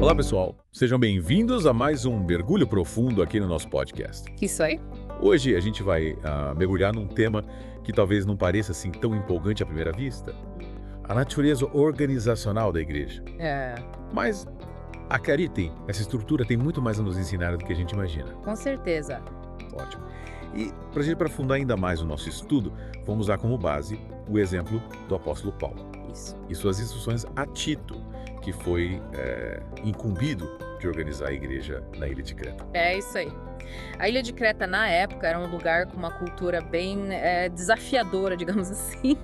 Olá, pessoal. Sejam bem-vindos a mais um mergulho profundo aqui no nosso podcast. Isso aí. Hoje a gente vai mergulhar num tema que talvez não pareça assim tão empolgante à primeira vista. A natureza organizacional da igreja. Mas, acreditem, essa estrutura tem muito mais a nos ensinar do que a gente imagina. Com certeza. Ótimo. E para a gente aprofundar ainda mais o nosso estudo, vamos usar como base o exemplo do apóstolo Paulo. Isso. E suas instruções a Tito, que foi incumbido de organizar a igreja na ilha de Creta. É isso aí. A ilha de Creta, na época, era um lugar com uma cultura bem desafiadora, digamos assim.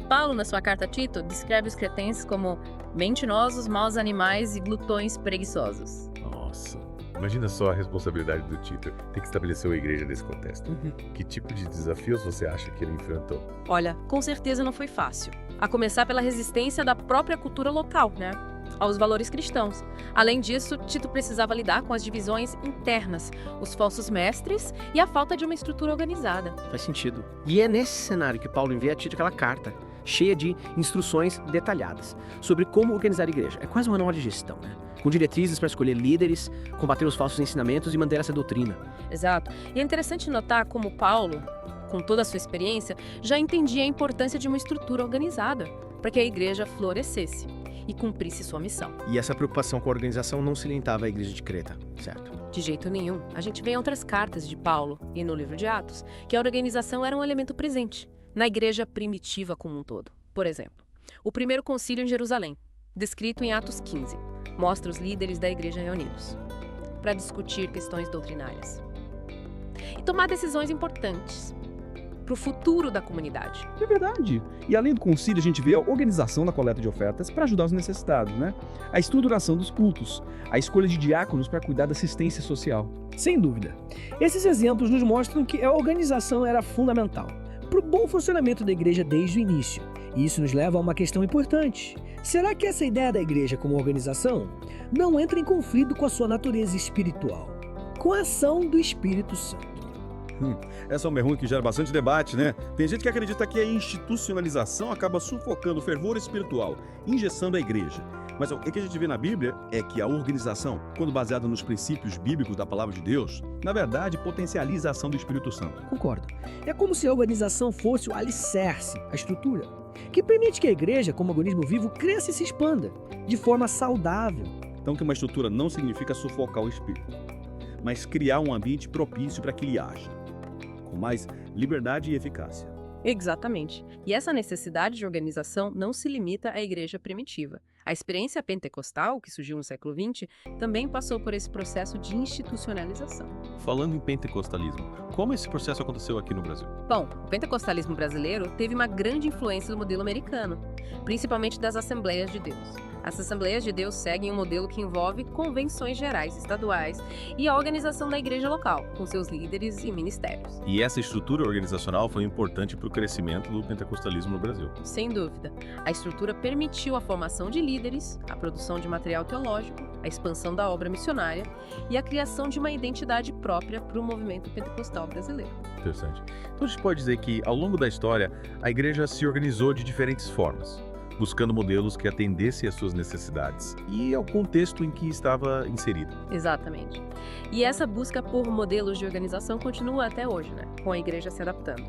Paulo, na sua carta a Tito, descreve os cretenses como mentirosos, maus animais e glutões preguiçosos. Nossa, imagina só a responsabilidade do Tito ter que estabelecer a igreja nesse contexto. Que tipo de desafios você acha que ele enfrentou? Olha, com certeza não foi fácil. A começar pela resistência da própria cultura local, aos valores cristãos. Além disso, Tito precisava lidar com as divisões internas, os falsos mestres e a falta de uma estrutura organizada. Faz sentido. E é nesse cenário que Paulo envia a Tito aquela carta, cheia de instruções detalhadas sobre como organizar a igreja. É quase um manual de gestão, com diretrizes para escolher líderes, combater os falsos ensinamentos e manter essa doutrina. Exato. E é interessante notar como Paulo, com toda a sua experiência, já entendia a importância de uma estrutura organizada para que a igreja florescesse e cumprisse sua missão. E essa preocupação com a organização não se limitava à igreja de Creta, certo? De jeito nenhum. A gente vê em outras cartas de Paulo e no livro de Atos que a organização era um elemento presente na igreja primitiva como um todo. Por exemplo, o primeiro concílio em Jerusalém, descrito em Atos 15, mostra os líderes da igreja reunidos para discutir questões doutrinárias e tomar decisões importantes para o futuro da comunidade. É verdade. E além do concílio, a gente vê a organização da coleta de ofertas para ajudar os necessitados, A estruturação dos cultos, a escolha de diáconos para cuidar da assistência social. Sem dúvida. Esses exemplos nos mostram que a organização era fundamental para o bom funcionamento da igreja desde o início. E isso nos leva a uma questão importante. Será que essa ideia da igreja como organização não entra em conflito com a sua natureza espiritual, com a ação do Espírito Santo? Essa é uma pergunta que gera bastante debate, Tem gente que acredita que a institucionalização acaba sufocando o fervor espiritual, engessando a igreja. Mas o que a gente vê na Bíblia é que a organização, quando baseada nos princípios bíblicos da palavra de Deus, na verdade potencializa a ação do Espírito Santo. Concordo. É como se a organização fosse o alicerce, a estrutura, que permite que a igreja, como organismo vivo, cresça e se expanda de forma saudável. Então que uma estrutura não significa sufocar o espírito, mas criar um ambiente propício para que ele haja, com mais liberdade e eficácia. Exatamente. E essa necessidade de organização não se limita à igreja primitiva. A experiência pentecostal, que surgiu no século XX, também passou por esse processo de institucionalização. Falando em pentecostalismo, como esse processo aconteceu aqui no Brasil? Bom, o pentecostalismo brasileiro teve uma grande influência do modelo americano, principalmente das Assembleias de Deus. As Assembleias de Deus seguem um modelo que envolve convenções gerais estaduais e a organização da igreja local, com seus líderes e ministérios. E essa estrutura organizacional foi importante para o crescimento do pentecostalismo no Brasil. Sem dúvida. A estrutura permitiu a formação de líderes, a produção de material teológico, a expansão da obra missionária e a criação de uma identidade própria para o movimento pentecostal brasileiro. Interessante. Então a gente pode dizer que, ao longo da história, a igreja se organizou de diferentes formas, buscando modelos que atendessem às suas necessidades e ao contexto em que estava inserida. Exatamente. E essa busca por modelos de organização continua até hoje, com a igreja se adaptando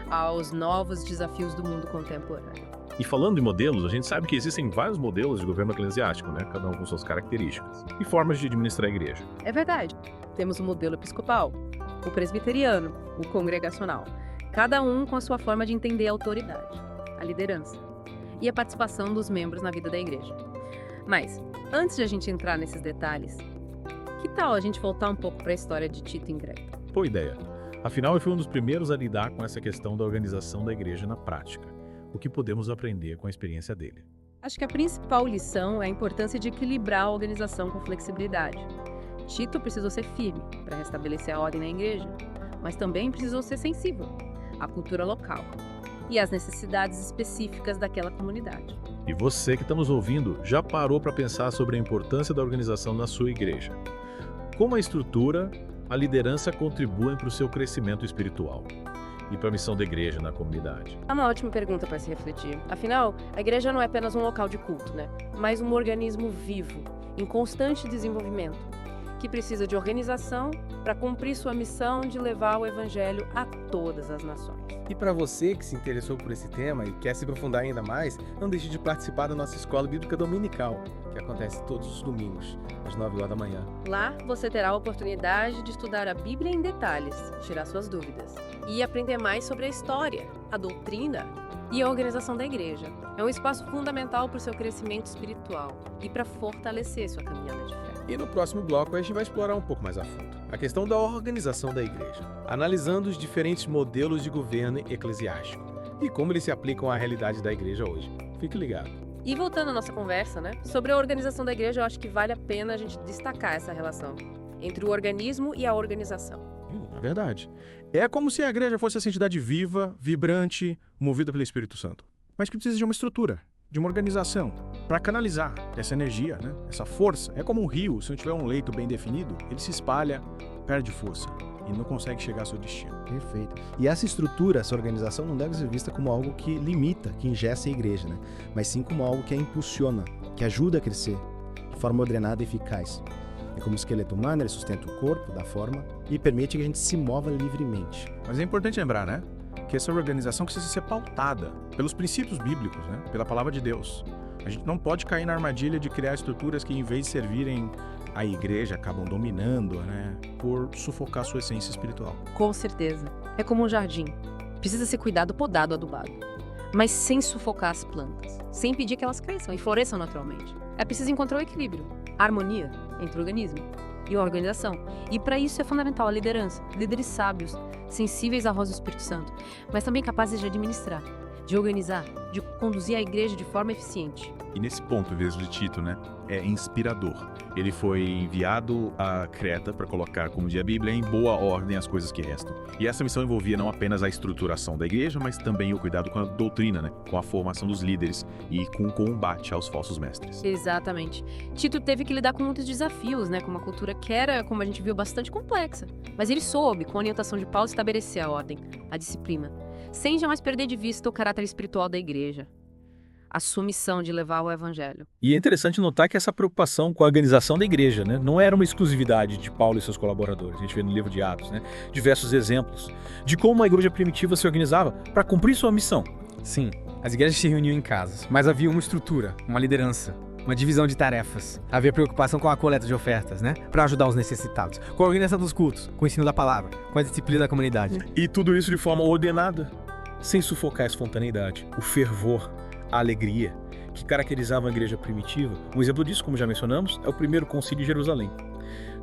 aos novos desafios do mundo contemporâneo. E falando em modelos, a gente sabe que existem vários modelos de governo eclesiástico, cada um com suas características e formas de administrar a igreja. É verdade. Temos o modelo episcopal, o presbiteriano, o congregacional, cada um com a sua forma de entender a autoridade, a liderança e a participação dos membros na vida da igreja. Mas, antes de a gente entrar nesses detalhes, que tal a gente voltar um pouco para a história de Tito em Creta? Boa ideia. Afinal, ele foi um dos primeiros a lidar com essa questão da organização da igreja na prática. O que podemos aprender com a experiência dele? Acho que a principal lição é a importância de equilibrar a organização com flexibilidade. Tito precisou ser firme para restabelecer a ordem na igreja, mas também precisou ser sensível à cultura local e às necessidades específicas daquela comunidade. E você que está nos ouvindo, já parou para pensar sobre a importância da organização na sua igreja? Como a estrutura, a liderança contribuem para o seu crescimento espiritual e para a missão da igreja na comunidade? É uma ótima pergunta para se refletir. Afinal, a igreja não é apenas um local de culto, mas um organismo vivo em constante desenvolvimento, que precisa de organização para cumprir sua missão de levar o Evangelho a todas as nações. E para você que se interessou por esse tema e quer se aprofundar ainda mais, não deixe de participar da nossa Escola Bíblica Dominical, que acontece todos os domingos, às 9h. Lá você terá a oportunidade de estudar a Bíblia em detalhes, tirar suas dúvidas e aprender mais sobre a história, a doutrina e a organização da igreja. É um espaço fundamental para o seu crescimento espiritual e para fortalecer sua caminhada de fé. E no próximo bloco a gente vai explorar um pouco mais a fundo a questão da organização da igreja, analisando os diferentes modelos de governo eclesiástico e como eles se aplicam à realidade da igreja hoje. Fique ligado. E voltando à nossa conversa, sobre a organização da igreja, eu acho que vale a pena a gente destacar essa relação entre o organismo e a organização. É verdade. É como se a igreja fosse essa entidade viva, vibrante, movida pelo Espírito Santo. Mas que precisa de uma estrutura, de uma organização, para canalizar essa energia, essa força. É como um rio, se não tiver um leito bem definido, ele se espalha, perde força e não consegue chegar ao seu destino. Perfeito. E essa estrutura, essa organização não deve ser vista como algo que limita, que engessa a igreja, mas sim como algo que a impulsiona, que ajuda a crescer de forma ordenada e eficaz. É como um esqueleto humano, ele sustenta o corpo, dá forma e permite que a gente se mova livremente. Mas é importante lembrar, que essa organização precisa ser pautada pelos princípios bíblicos, pela palavra de Deus. A gente não pode cair na armadilha de criar estruturas que, em vez de servirem a igreja, acabam dominando, por sufocar sua essência espiritual. Com certeza. É como um jardim. Precisa ser cuidado, podado, adubado. Mas sem sufocar as plantas. Sem impedir que elas cresçam e floresçam naturalmente. É preciso encontrar o equilíbrio, a harmonia entre o organismo e a organização. E para isso é fundamental a liderança. Líderes sábios, sensíveis à voz do Espírito Santo, mas também capazes de administrar, de organizar, de conduzir a igreja de forma eficiente. E nesse ponto, em vez de Tito, é inspirador. Ele foi enviado a Creta para colocar, como diz a Bíblia, em boa ordem as coisas que restam. E essa missão envolvia não apenas a estruturação da igreja, mas também o cuidado com a doutrina, com a formação dos líderes e com o combate aos falsos mestres. Exatamente. Tito teve que lidar com muitos desafios, com uma cultura que era, como a gente viu, bastante complexa. Mas ele soube, com a orientação de Paulo, estabelecer a ordem, a disciplina, sem jamais perder de vista o caráter espiritual da igreja. A sua missão de levar o evangelho. E é interessante notar que essa preocupação com a organização da igreja, não era uma exclusividade de Paulo e seus colaboradores. A gente vê no livro de Atos, diversos exemplos de como a igreja primitiva se organizava para cumprir sua missão. Sim, as igrejas se reuniam em casas, mas havia uma estrutura, uma liderança, uma divisão de tarefas. Havia preocupação com a coleta de ofertas, para ajudar os necessitados, com a organização dos cultos, com o ensino da palavra, com a disciplina da comunidade. E tudo isso de forma ordenada, sem sufocar a espontaneidade, o fervor, a alegria que caracterizava a igreja primitiva. Um exemplo disso, como já mencionamos, é o primeiro concílio de Jerusalém.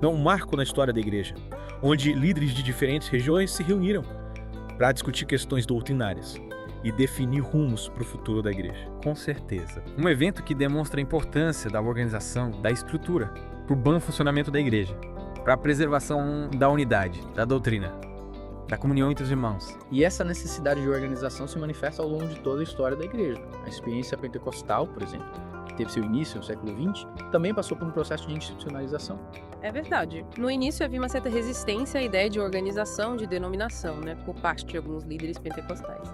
Um marco na história da igreja, onde líderes de diferentes regiões se reuniram para discutir questões doutrinárias e definir rumos para o futuro da igreja. Com certeza. Um evento que demonstra a importância da organização, da estrutura, para o bom funcionamento da igreja, para a preservação da unidade, da doutrina, da comunhão entre os irmãos. E essa necessidade de organização se manifesta ao longo de toda a história da igreja. A experiência pentecostal, por exemplo, que teve seu início no século XX, também passou por um processo de institucionalização. É verdade. No início havia uma certa resistência à ideia de organização, de denominação, por parte de alguns líderes pentecostais.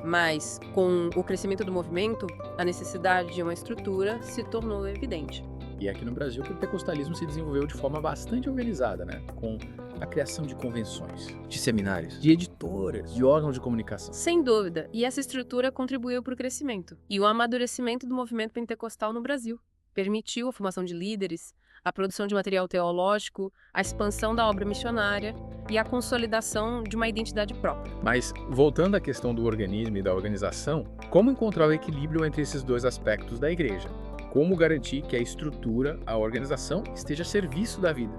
Mas, com o crescimento do movimento, a necessidade de uma estrutura se tornou evidente. E aqui no Brasil, o pentecostalismo se desenvolveu de forma bastante organizada, com a criação de convenções, de seminários, de editoras, de órgãos de comunicação. Sem dúvida, e essa estrutura contribuiu para o crescimento e o amadurecimento do movimento pentecostal no Brasil. Permitiu a formação de líderes, a produção de material teológico, a expansão da obra missionária e a consolidação de uma identidade própria. Mas, voltando à questão do organismo e da organização, como encontrar o equilíbrio entre esses dois aspectos da igreja? Como garantir que a estrutura, a organização, esteja a serviço da vida,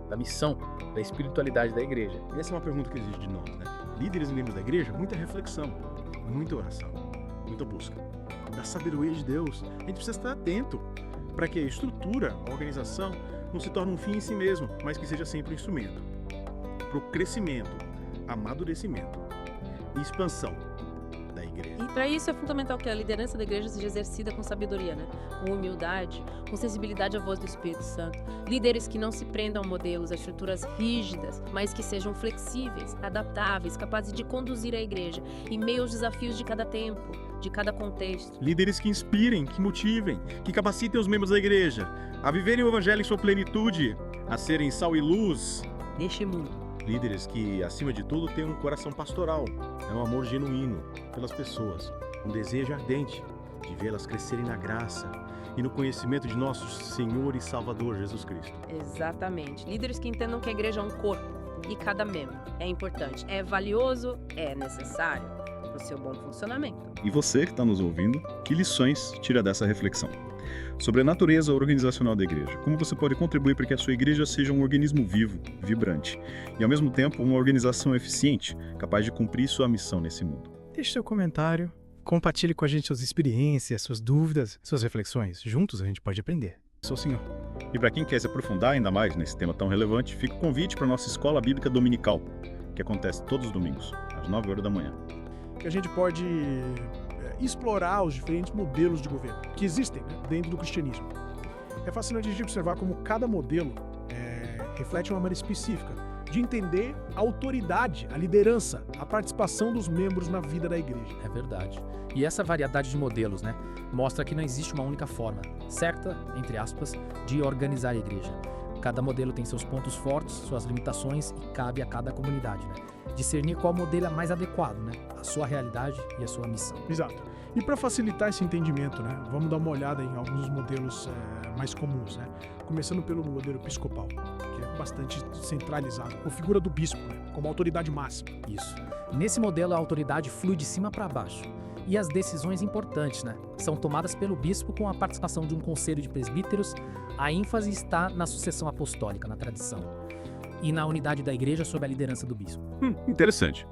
da missão, da espiritualidade da igreja? E essa é uma pergunta que exige de nós, Líderes e membros da igreja, muita reflexão, muita oração, muita busca da sabedoria de Deus. A gente precisa estar atento para que a estrutura, a organização, não se torne um fim em si mesmo, mas que seja sempre um instrumento para o crescimento, amadurecimento e expansão da igreja igreja. E para isso é fundamental que a liderança da igreja seja exercida com sabedoria, né? Com humildade, com sensibilidade à voz do Espírito Santo. Líderes que não se prendam a modelos, a estruturas rígidas, mas que sejam flexíveis, adaptáveis, capazes de conduzir a igreja em meio aos desafios de cada tempo, de cada contexto. Líderes que inspirem, que motivem, que capacitem os membros da igreja a viverem o evangelho em sua plenitude, a serem sal e luz. Neste mundo. Líderes que, acima de tudo, tenham um coração pastoral, um amor genuíno pelas pessoas, um desejo ardente de vê-las crescerem na graça e no conhecimento de nosso Senhor e Salvador Jesus Cristo. Exatamente. Líderes que entendam que a igreja é um corpo e cada membro é importante, é valioso, é necessário para o seu bom funcionamento. E você que está nos ouvindo, que lições tira dessa reflexão? Sobre a natureza organizacional da igreja, como você pode contribuir para que a sua igreja seja um organismo vivo, vibrante, e ao mesmo tempo uma organização eficiente, capaz de cumprir sua missão nesse mundo. Deixe seu comentário, compartilhe com a gente suas experiências, suas dúvidas, suas reflexões. Juntos a gente pode aprender. Sou o Senhor. E para quem quer se aprofundar ainda mais nesse tema tão relevante, fica o convite para a nossa Escola Bíblica Dominical, que acontece todos os domingos, às 9 horas da manhã. Que a gente pode explorar os diferentes modelos de governo que existem, né, dentro do cristianismo. É fascinante a gente observar como cada modelo reflete uma maneira específica de entender a autoridade, a liderança, a participação dos membros na vida da igreja. É verdade. E essa variedade de modelos, né, mostra que não existe uma única forma certa, entre aspas, de organizar a igreja. Cada modelo tem seus pontos fortes, suas limitações e cabe a cada comunidade, né, discernir qual modelo é mais adequado, né, à sua realidade e à sua missão. Exato. E para facilitar esse entendimento, né, vamos dar uma olhada em alguns modelos mais comuns, né? Começando pelo modelo episcopal, que é bastante centralizado, com a figura do bispo, né, como autoridade máxima. Isso. Nesse modelo, a autoridade flui de cima para baixo. E as decisões importantes, né, são tomadas pelo bispo com a participação de um conselho de presbíteros. A ênfase está na sucessão apostólica, na tradição, e na unidade da igreja sob a liderança do bispo. Interessante.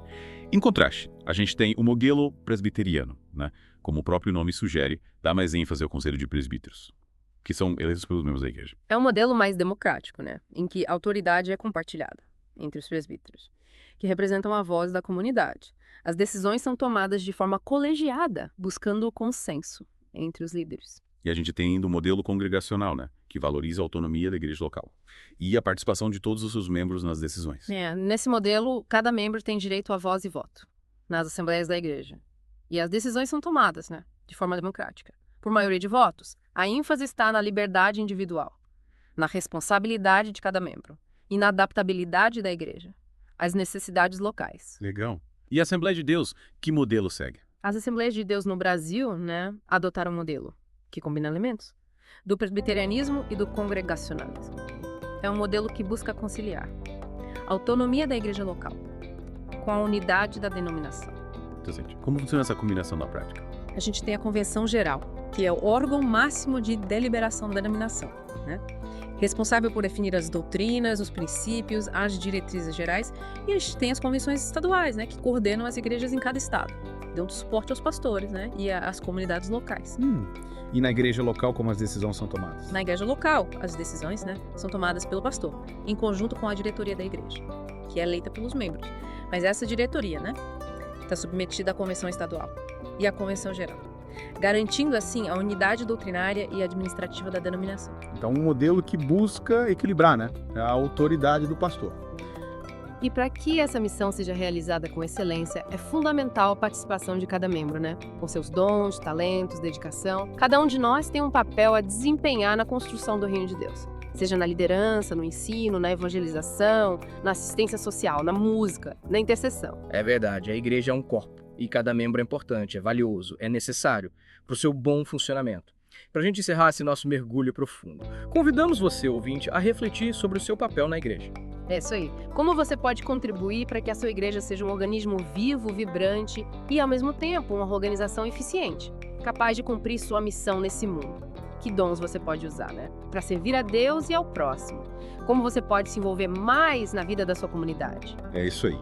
Em contraste, a gente tem o modelo presbiteriano, né? Como o próprio nome sugere, dá mais ênfase ao conselho de presbíteros, que são eleitos pelos membros da igreja. É um modelo mais democrático, né? Em que a autoridade é compartilhada entre os presbíteros, que representam a voz da comunidade. As decisões são tomadas de forma colegiada, buscando o consenso entre os líderes. E a gente tem ainda o modelo congregacional, né? Que valoriza a autonomia da igreja local e a participação de todos os seus membros nas decisões. Nesse modelo, cada membro tem direito a voz e voto nas assembleias da igreja. E as decisões são tomadas, né, de forma democrática. Por maioria de votos, a ênfase está na liberdade individual, na responsabilidade de cada membro e na adaptabilidade da igreja às necessidades locais. Legal. E a Assembleia de Deus, que modelo segue? As Assembleias de Deus no Brasil, né, adotaram um modelo que combina elementos do presbiterianismo e do congregacionalismo. É um modelo que busca conciliar a autonomia da igreja local com a unidade da denominação. Interessante. Como funciona essa combinação na prática? A gente tem a Convenção Geral, que é o órgão máximo de deliberação da denominação, né? Responsável por definir as doutrinas, os princípios, as diretrizes gerais, e a gente tem as convenções estaduais, né, que coordenam as igrejas em cada estado, dando suporte aos pastores, né, e às comunidades locais. E na igreja local, como as decisões são tomadas? Na igreja local, as decisões, né, são tomadas pelo pastor, em conjunto com a diretoria da igreja, que é eleita pelos membros. Mas essa diretoria, né, está submetida à convenção estadual e à convenção geral, garantindo assim a unidade doutrinária e administrativa da denominação. Então, um modelo que busca equilibrar, né, a autoridade do pastor. E para que essa missão seja realizada com excelência, é fundamental a participação de cada membro, né? Com seus dons, talentos, dedicação. Cada um de nós tem um papel a desempenhar na construção do reino de Deus. Seja na liderança, no ensino, na evangelização, na assistência social, na música, na intercessão. É verdade, a igreja é um corpo e cada membro é importante, é valioso, é necessário para o seu bom funcionamento. Para a gente encerrar esse nosso mergulho profundo, convidamos você, ouvinte, a refletir sobre o seu papel na igreja. É isso aí. Como você pode contribuir para que a sua igreja seja um organismo vivo, vibrante e, ao mesmo tempo, uma organização eficiente, capaz de cumprir sua missão nesse mundo? Que dons você pode usar, né? Para servir a Deus e ao próximo. Como você pode se envolver mais na vida da sua comunidade? É isso aí.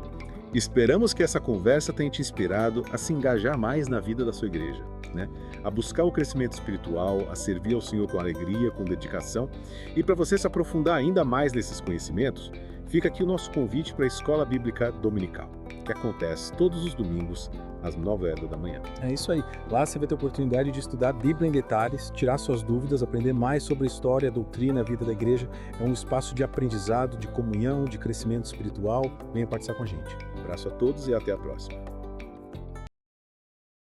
Esperamos que essa conversa tenha te inspirado a se engajar mais na vida da sua igreja, né? A buscar o crescimento espiritual, a servir ao Senhor com alegria, com dedicação. E para você se aprofundar ainda mais nesses conhecimentos, fica aqui o nosso convite para a Escola Bíblica Dominical. que acontece todos os domingos às 9h da manhã. É isso aí. Lá você vai ter a oportunidade de estudar a Bíblia em detalhes, tirar suas dúvidas, aprender mais sobre a história, a doutrina, a vida da igreja. É um espaço de aprendizado, de comunhão, de crescimento espiritual. Venha participar com a gente. Um abraço a todos e até a próxima.